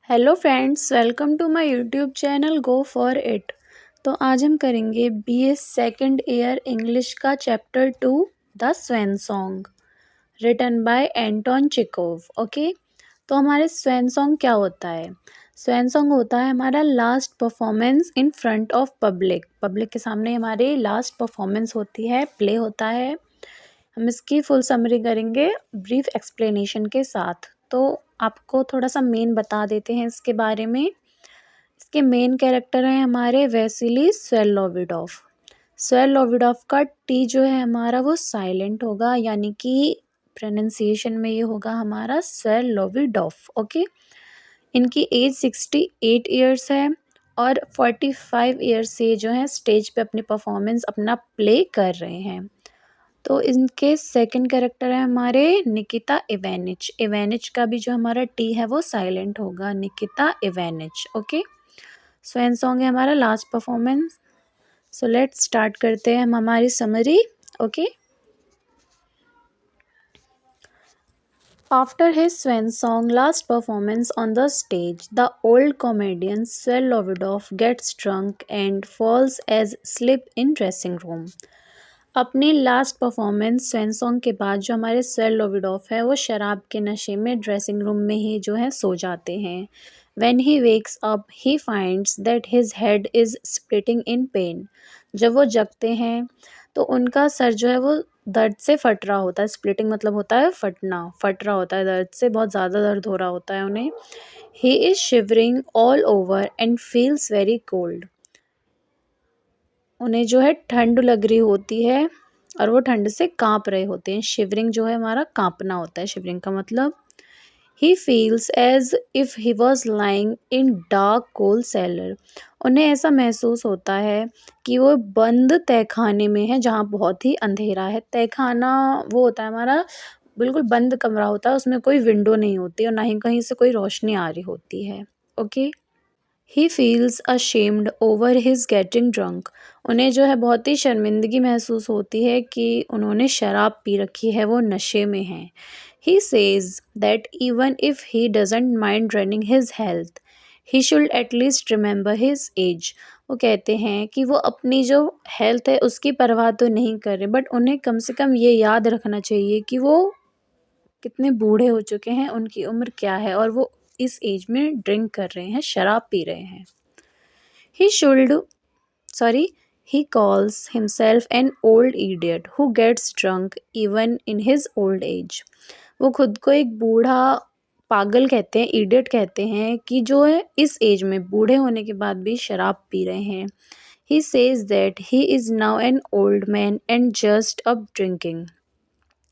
Hello friends, welcome to my YouTube channel go for it. तो आज हम करेंगे बीए सेकंड ईयर इंग्लिश का chapter 2 the swan song written by Anton Chekhov. Okay, तो हमारे swan song क्या होता है? स्वैन सॉन्ग होता है हमारा last performance in front of public. Public के सामने हमारी लास्ट परफॉर्मेंस होती है, प्ले होता है। हम इसकी फुल समरी करेंगे ब्रीफ एक्सप्लेनेशन के साथ। तो आपको थोड़ा सा मेन बता देते हैं इसके बारे में। इसके मेन कैरेक्टर हैं हमारे वेसिली स्वेलोविडोफ। स्वेलोविडोफ का टी जो है हमारा वो साइलेंट होगा, यानी कि प्रोनाउंसिएशन में ये होगा हमारा स्वेलोविडोफ। ओके, इनकी एज 68 ईयर्स है और 45 ईयर्स से जो है स्टेज पे अपनी परफॉर्मेंस अपना प्ले कर रहे हैं। तो इनके सेकंड कैरेक्टर है हमारे निकिता इवेनिच। इवेनिच का भी जो हमारा टी है वो साइलेंट होगा, निकिता इवेनिच। ओके, स्वैन सॉन्ग है हमारा last performance. So let's start करते हैं हम हमारी summary. Okay, after his swan song last performance on the stage, the old comedian Swelovidoff gets drunk and falls asleep in dressing room. अपनी last performance swan song के बाद जो हमारे swell लोविडोफ है वो शराब के नशे में ड्रेसिंग रूम में ही जो है सो जाते हैं। When he wakes up he finds that his head is splitting in pen. जब वो जगते हैं तो उनका सर जो है वो दर्द से फट रहा होता है। स्प्लिटिंग मतलब होता है फटना, फट रहा होता है दर्द से, बहुत ज़्यादा दर्द हो रहा होता है उन्हें। He is shivering all over and feels very cold. उन्हें जो है ठंड लग रही होती है और वो ठंड से काँप रहे होते हैं। शिवरिंग जो है हमारा काँपना होता है, शिवरिंग का मतलब। He feels as if he was lying in dark cold cellar. उन्हें ऐसा महसूस होता है कि वो बंद तहखाने में है जहाँ बहुत ही अंधेरा है। तहखाना वो होता है हमारा बिल्कुल बंद कमरा होता है, उसमें कोई विंडो नहीं होती और ना ही कहीं से कोई रोशनी आ रही होती है। Okay, he feels ashamed over his getting drunk. उन्हें जो है बहुत ही शर्मिंदगी महसूस होती है कि उन्होंने शराब पी रखी है, वो नशे में हैं। He says that even if he doesn't mind running his health he should at least remember his age. वो कहते हैं कि वो अपनी जो हेल्थ है उसकी परवाह तो नहीं कर रहे, बट उन्हें कम से कम ये याद रखना चाहिए कि वो कितने बूढ़े हो चुके हैं, उनकी उम्र क्या है और वो इस एज में ड्रिंक कर रहे हैं, शराब पी रहे हैं। He should, sorry, he calls himself an old idiot who gets drunk even in his old age. वो खुद को एक बूढ़ा पागल कहते हैं, इडियट कहते हैं, कि जो है इस एज में बूढ़े होने के बाद भी शराब पी रहे हैं। He says that he is now an old man and just up drinking.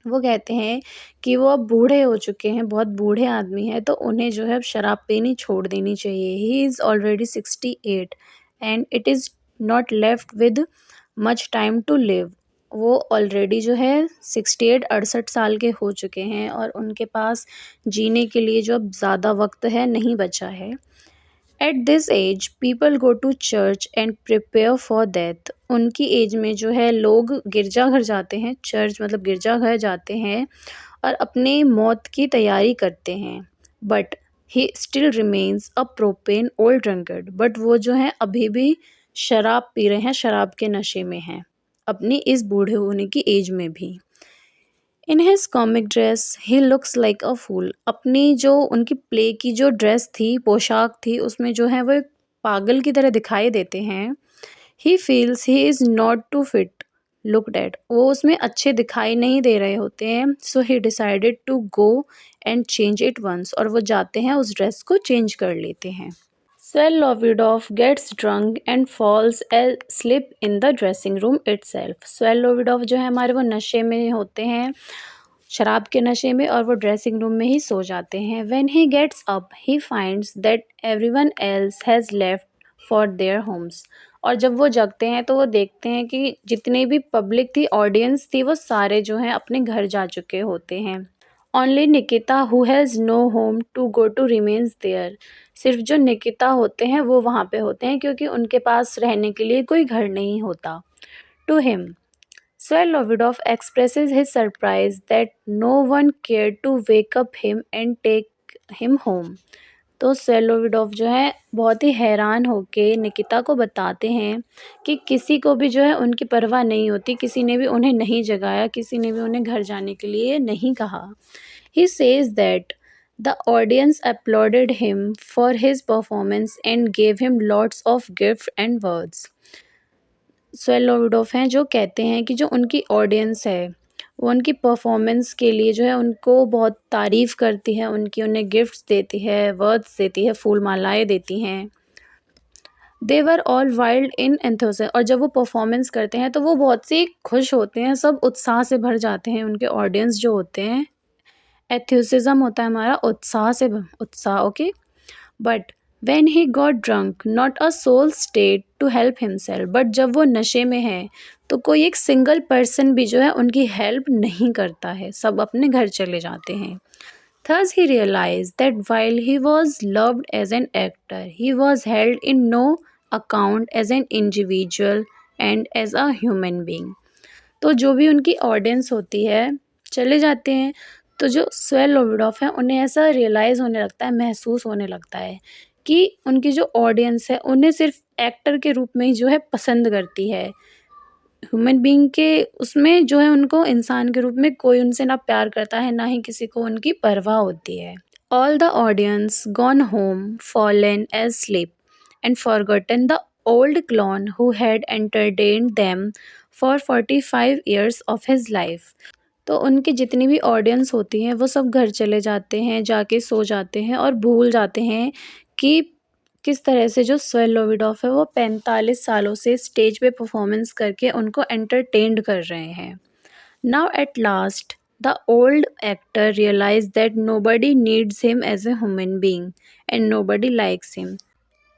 वो कहते हैं कि वो अब बूढ़े हो चुके हैं, बहुत बूढ़े आदमी हैं, तो उन्हें जो है अब शराब पीनी छोड़ देनी चाहिए। He is already 68 and it is not left with much time to live. वो ऑलरेडी जो है 68 68 साल के हो चुके हैं और उनके पास जीने के लिए जो अब ज़्यादा वक्त है नहीं बचा है। At this age people go to church and prepare for death. उनकी एज में जो है लोग गिरजाघर जाते हैं, चर्च मतलब गिरजाघर जाते हैं और अपनी मौत की तैयारी करते हैं। But he still remains a propane old drunkard. But वो जो है अभी भी शराब पी रहे हैं, शराब के नशे में हैं, अपनी इस बूढ़े होने की एज में भी। In his comic dress he looks like a fool. अपनी जो उनकी प्ले की जो ड्रेस थी, पोशाक थी, उसमें जो है वो एक पागल की तरह दिखाई देते हैं। He feels he is not to fit look that. वो उसमें अच्छे दिखाई नहीं दे रहे होते हैं। So he decided to go and change it once. और वो जाते हैं, उस ड्रेस को चेंज कर लेते हैं। Swelovidoff gets drunk and falls asleep in the dressing room itself. Swelovidoff जो है हमारे वो नशे में होते हैं, शराब के नशे में, और वो ड्रेसिंग रूम में ही सो जाते हैं। When he gets up, he finds that everyone else has left for their homes. और जब वो जगते हैं तो वो देखते हैं कि जितनी भी पब्लिक थी, ऑडियंस थी, वो सारे जो हैं अपने घर जा चुके होते हैं। Only Nikita who has no home to go to remains there. सिर्फ जो निकिता होते हैं वो वहाँ पे होते हैं क्योंकि उनके पास रहने के लिए कोई घर नहीं होता। To him Swelovidoff expresses his surprise that no one cared to wake up him and take him home. तो सेलोविडोव जो है बहुत ही हैरान होके निकिता को बताते हैं कि किसी को भी जो है उनकी परवाह नहीं होती, किसी ने भी उन्हें नहीं जगाया, किसी ने भी उन्हें घर जाने के लिए नहीं कहा। He says that the audience applauded him for his performance and gave him lots of gifts and words. Svetlovidoff हैं जो कहते हैं कि जो उनकी ऑडियंस है वो उनकी परफॉर्मेंस के लिए जो है उनको बहुत तारीफ़ करती है, उनकी उन्हें गिफ्ट्स देती है, वर्ड्स देती है, फूल मालाएँ देती हैं। They were all wild in enthusiasm, और जब वो परफॉर्मेंस करते हैं तो वो बहुत सी खुश होते हैं, सब उत्साह से भर जाते हैं। उनके ऑडियंस जो होते हैं, एंथुसियाज्म होता है हमारा उत्साह, okay. But when he got drunk not a soul state to help himself, but जब वो नशे में है तो कोई एक सिंगल पर्सन भी जो है उनकी हेल्प नहीं करता है, सब अपने घर चले जाते हैं। Thus he realized that while he was loved as an actor, he was held in no account as an individual and as a human being. तो जो भी उनकी ऑडियंस होती है चले जाते हैं, तो जो स्वेल लोविडोफ है उन्हें ऐसा रियलाइज़ होने लगता है, महसूस होने लगता है कि उनकी जो ऑडियंस है उन्हें सिर्फ एक्टर के रूप में ही जो है पसंद करती है। ह्यूमन बीइंग के उसमें जो है उनको इंसान के रूप में कोई उनसे ना प्यार करता है, ना ही किसी को उनकी परवाह होती है। All the audience gone home fallen asleep and forgotten the old clown who had entertained them for 45 years of his life. तो उनकी जितनी भी ऑडियंस होती हैं वो सब घर चले जाते हैं, जाके सो जाते हैं और भूल जाते हैं कि किस तरह से जो स्वेल लोविडोफ है वो 45 सालों से स्टेज पे परफॉर्मेंस करके उनको एंटरटेन्ड कर रहे हैं। Now at last the old actor realize that nobody needs him as a human being and nobody likes him.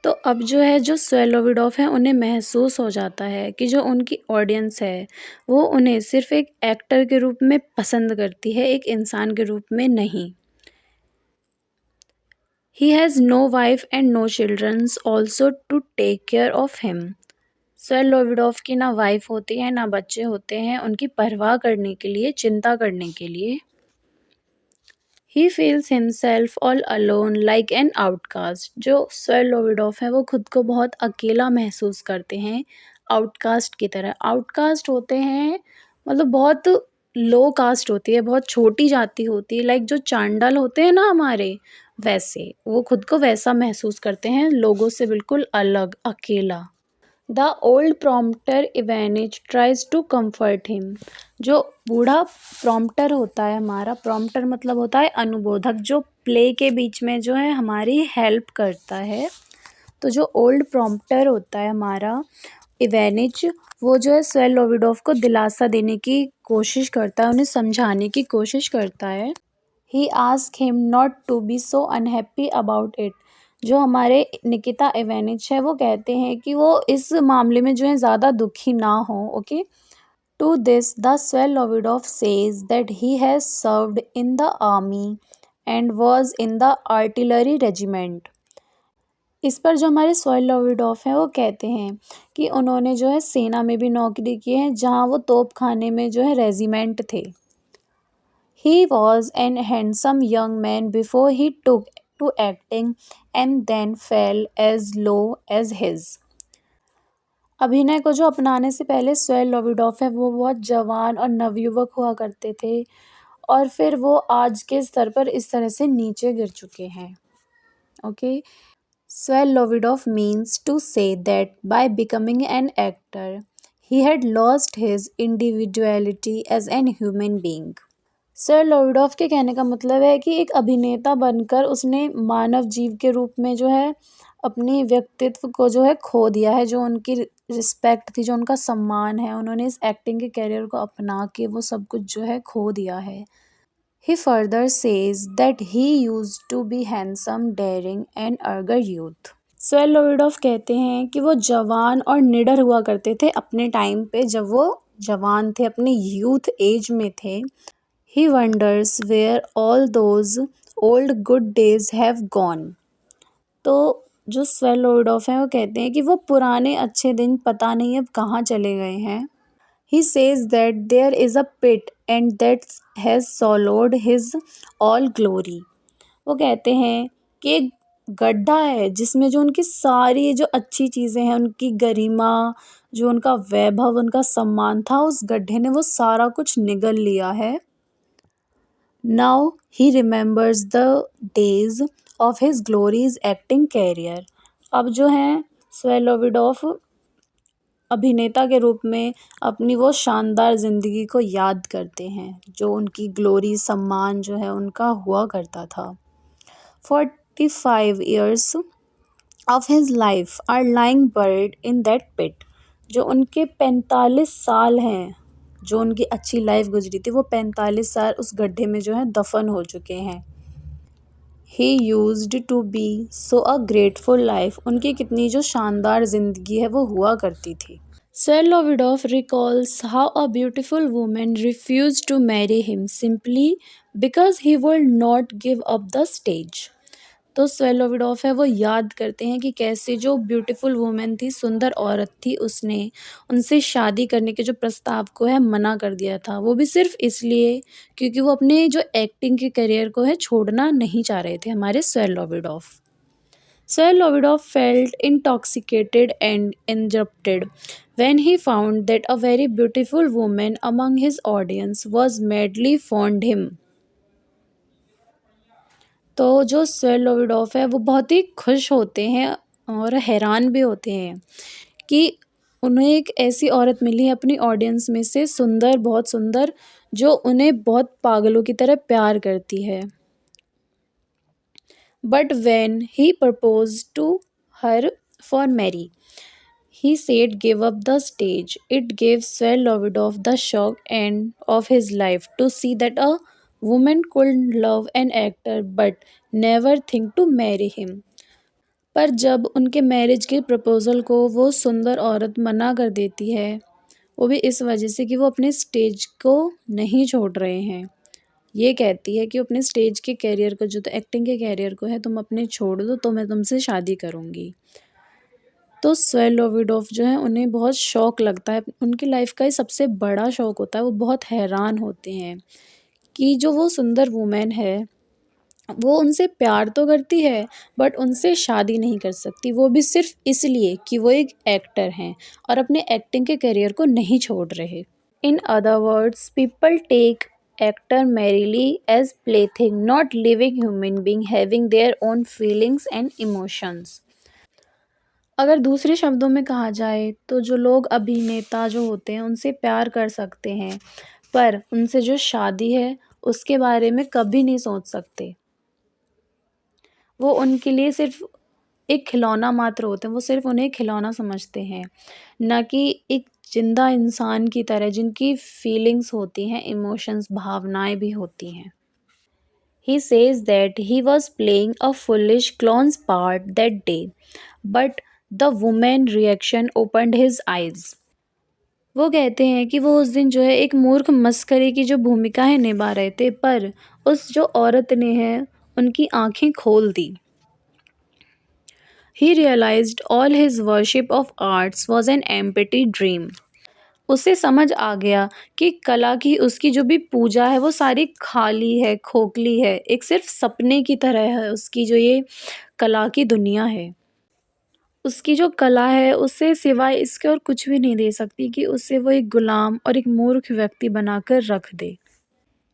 तो अब जो है जो स्वेल लोविडोफ है उन्हें महसूस हो जाता है कि जो उनकी ऑडियंस है वो उन्हें सिर्फ एक एक्टर के रूप में पसंद करती है, एक इंसान के रूप में नहीं। He has no wife and no children also to take care of him. Svetlovidoff की ना वाइफ होती है, ना बच्चे होते हैं उनकी परवाह करने के लिए, चिंता करने के लिए। He feels himself all alone like an outcast. जो स्वेल लोविडोफ है वो खुद को बहुत अकेला महसूस करते हैं, आउटकास्ट की तरह। आउटकास्ट होते हैं मतलब बहुत लो कास्ट होती है, बहुत छोटी जाति होती है, लाइक जो चांडाल होते हैं ना हमारे, वैसे वो खुद को वैसा महसूस करते हैं, लोगों से बिल्कुल अलग, अकेला। The old prompter Ivanitch tries to comfort him. जो बूढ़ा प्रॉम्प्टर होता है हमारा, प्रॉम्प्टर मतलब होता है अनुबोधक, जो प्ले के बीच में जो है हमारी हेल्प करता है। तो जो ओल्ड प्रॉम्प्टर होता है हमारा इवेनिज, वो जो है स्वेल लोविडोफ को दिलासा देने की कोशिश करता है, उन्हें समझाने की कोशिश करता है। He ask him not to be so unhappy about it. जो हमारे निकिता इवेनिच है वो कहते हैं कि वो इस मामले में जो है ज़्यादा दुखी ना हो, okay. To this the Svetlovidoff says that he has served in the army and was in the artillery regiment. इस पर जो हमारे स्वेल लोविडोफ हैं वो कहते हैं कि उन्होंने जो है सेना में भी नौकरी की है, जहाँ वो तोपखाने में जो है रेजिमेंट थे। He was an handsome young man before he took to acting and then fell as low as his. अभिनय को जो अपनाने से पहले स्वेल लोविडोफ है वो बहुत जवान और नवयुवक हुआ करते थे, और फिर वो आज के स्तर पर इस तरह से नीचे गिर चुके हैं, okay. Svetlovidoff means to say that by becoming an actor he had lost his individuality as a human being. Svetlovidoff के कहने का मतलब है कि एक अभिनेता बनकर उसने मानव जीव के रूप में जो है अपनी व्यक्तित्व को जो है खो दिया है, जो उनकी रिस्पेक्ट थी, जो उनका सम्मान है, उन्होंने इस एक्टिंग के करियर को अपना के वो सब कुछ जो है खो दिया है। He further says that he used to be handsome, daring and अर्गर यूथ। स्वेल लोविडोफ कहते हैं कि वो जवान और निडर हुआ करते थे अपने टाइम पे, जब वो जवान थे, अपने यूथ एज में थे। He wonders where all those old good days have gone. तो जो स्वेल लोविडोफ हैं वो कहते हैं कि वो पुराने अच्छे दिन पता नहीं अब कहाँ चले गए हैं। He says that there is a pit and that has swallowed his all glory. वो कहते हैं कि एक गड्ढा है जिसमें जो उनकी सारी जो अच्छी चीज़ें हैं, उनकी गरिमा, जो उनका वैभव, उनका सम्मान था, उस गड्ढे ने वो सारा कुछ निगल लिया है। Now he remembers the days of his glories acting career. अब जो है स्वेलोविडोफ अभिनेता के रूप में अपनी वो शानदार ज़िंदगी को याद करते हैं, जो उनकी ग्लोरी सम्मान जो है उनका हुआ करता था। 45 years of his life are lying buried in that pit। जो उनके 45 साल हैं, जो उनकी अच्छी लाइफ गुजरी थी, वो 45 साल उस गड्ढे में जो है दफन हो चुके हैं। He used to be so a grateful life. उनकी कितनी जो शानदार ज़िंदगी है वो हुआ करती थी। Swelovidov recalls how a beautiful woman refused to marry him simply because he would not give up the stage। तो स्वेलोविडोफ है वो याद करते हैं कि कैसे जो ब्यूटीफुल वुमेन थी, सुंदर औरत थी, उसने उनसे शादी करने के जो प्रस्ताव को है मना कर दिया था, वो भी सिर्फ इसलिए क्योंकि वो अपने जो एक्टिंग के करियर को है छोड़ना नहीं चाह रहे थे हमारे स्वेलोविडोफ। Sir felt intoxicated and interrupted when he found that a very beautiful woman among his audience was madly fond him। तो जो सर लोविडोफ है वो बहुत ही खुश होते हैं और हैरान भी होते हैं कि उन्हें एक ऐसी औरत मिली है अपनी ऑडियंस में से, सुंदर, बहुत सुंदर, जो उन्हें बहुत पागलों की तरह प्यार करती है। But when he proposed to her for marry, he said give up the stage। It gave Sir Lovidoff the shock end of his life to see that a woman could love an actor but never think to marry him। पर जब उनके marriage के proposal को वो सुंदर औरत मना कर देती है, वो भी इस वजह से कि वो अपने स्टेज को नहीं छोड़ रहे हैं। ये कहती है कि अपने स्टेज के कैरियर को, जो तो एक्टिंग के कैरियर को है, तुम अपने छोड़ दो तो मैं तुमसे शादी करूँगी। तो स्वेलोविडोफ जो है उन्हें बहुत शौक लगता है, उनकी लाइफ का ये सबसे बड़ा शौक होता है। वो बहुत हैरान होते हैं कि जो वो सुंदर वुमेन है, वो उनसे प्यार तो करती है बट उनसे शादी नहीं कर सकती, वो भी सिर्फ इसलिए कि वो एक एक्टर हैं और अपने एक्टिंग के करियर को नहीं छोड़ रहे। In other words people take actor merely as plaything, not living human being having their own feelings and emotions. अगर दूसरे शब्दों में कहा जाए तो जो लोग अभिनेता जो होते हैं उनसे प्यार कर सकते हैं, पर उनसे जो शादी है उसके बारे में कभी नहीं सोच सकते। वो उनके लिए सिर्फ एक खिलौना मात्र होते हैं, वो सिर्फ उन्हें खिलौना समझते हैं, ना कि एक जिंदा इंसान की तरह जिनकी फीलिंग्स होती हैं, इमोशंस, भावनाएं भी होती हैं। He says that he was playing a foolish clown's part that day, but the woman reaction opened his eyes। वो कहते हैं कि वो उस दिन जो है एक मूर्ख मस्करे की जो भूमिकाएं निभा रहे थे, पर उस जो औरत ने है उनकी आंखें खोल दी। He realized all his worship of arts was an empty dream। उसे समझ आ गया कि कला की उसकी जो भी पूजा है वो सारी खाली है, खोखली है, एक सिर्फ सपने की तरह है उसकी जो ये कला की दुनिया है। उसकी जो कला है उसे सिवाय इसके और कुछ भी नहीं दे सकती कि उसे वो एक गुलाम और एक मूर्ख व्यक्ति बनाकर रख दे।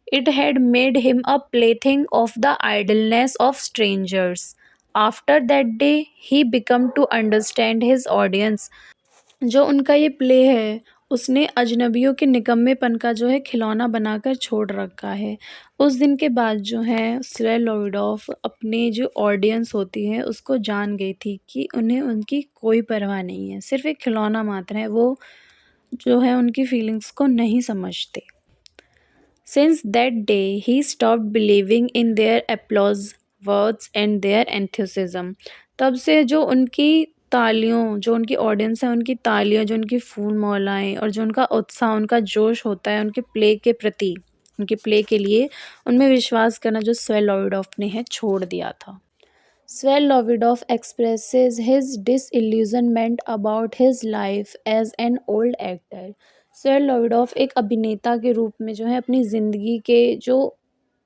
It had made him a plaything of the idleness of strangers। After that day, he became to understand his audience। जो उनका ये प्ले है उसने अजनबियों के निकम्मेपन का जो है खिलौना बनाकर छोड़ रखा है। उस दिन के बाद जो है स्वे लोविडोफ अपने जो ऑडियंस होती है उसको जान गई थी कि उन्हें उनकी कोई परवाह नहीं है, सिर्फ एक खिलौना मात्र है, वो जो है उनकी फीलिंग्स को नहीं समझते। Since that day, he stopped believing in their applause, words and their enthusiasm। तब से जो उनकी तालियों, जो उनकी ऑडियंस है उनकी तालियां, जो उनकी फूल मौलाएं और जो उनका उत्साह, उनका जोश होता है उनके प्ले के प्रति, उनके प्ले के लिए, उनमें विश्वास करना जो स्वे लॉविडोफ ने है छोड़ दिया था। Sven Lovidoff expresses his disillusionment about his life as an old actor। स्वेन लोविडोफ एक अभिनेता के रूप में जो है अपनी ज़िंदगी के जो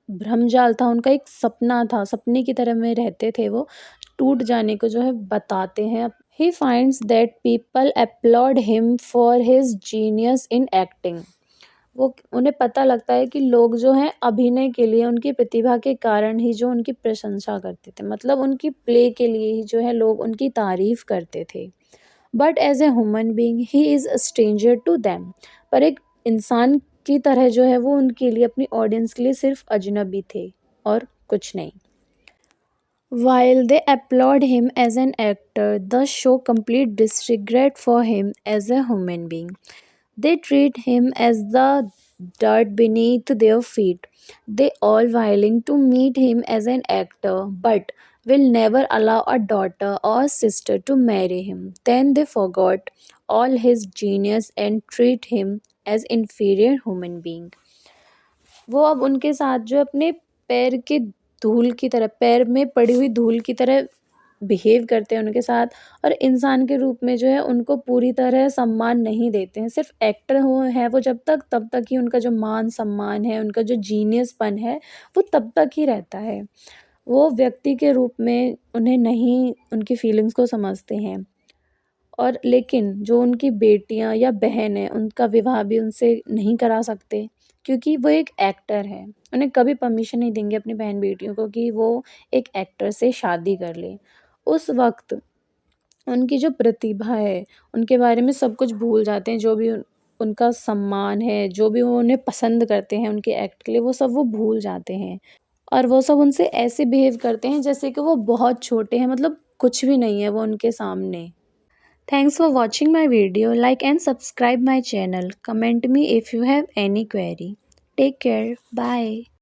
भ्रमजाल था, उनका एक सपना था, सपने की तरह में रहते थे वो, टूट जाने को जो है बताते हैं। He finds that people applaud him for his genius in acting. वो उन्हें पता लगता है कि लोग जो हैं अभिनय के लिए उनकी प्रतिभा के कारण ही जो उनकी प्रशंसा करते थे, मतलब उनकी प्ले के लिए ही जो है लोग उनकी तारीफ करते थे। But as a human being he is a stranger to them. पर एक इंसान की तरह जो है वो उनके लिए, अपनी ऑडियंस के लिए सिर्फ अजनबी थे और कुछ नहीं। While they applaud him as an actor, the show complete disregard for him as a human being. They treat him as the dirt beneath their feet. They all willing to meet him as an actor, but will never allow a daughter or sister to marry him. Then they forgot all his genius and treat him as inferior human being. वो अब उनके साथ जो अपने पैर के धूल की तरह, पैर में पड़ी हुई धूल की तरह बिहेव करते हैं उनके साथ, और इंसान के रूप में जो है उनको पूरी तरह सम्मान नहीं देते हैं। सिर्फ एक्टर हो है वो जब तक, तब तक ही उनका जो मान सम्मान है, उनका जो जीनियसपन है, वो तब तक ही रहता है। वो व्यक्ति के रूप में उन्हें नहीं, उनकी फीलिंग्स को समझते हैं। और लेकिन जो उनकी बेटियाँ या बहन है, उनका विवाह भी उनसे नहीं करा सकते, क्योंकि वो एक एक्टर है। उन्हें कभी परमिशन नहीं देंगे अपनी बहन-बेटियों को कि वो एक एक्टर से शादी कर लें। उस वक़्त उनकी जो प्रतिभा है, उनके बारे में सब कुछ भूल जाते हैं, जो भी उनका सम्मान है, जो भी वो उन्हें पसंद करते हैं उनके एक्ट के लिए, वो सब वो भूल जाते हैं। और वो सब उनसे ऐसे बिहेव करते हैं जैसे कि वो बहुत छोटे हैं, मतलब कुछ भी नहीं है वो उनके सामने। Thanks for watching my video. Like and subscribe my channel. Comment me if you have any query. Take care. Bye.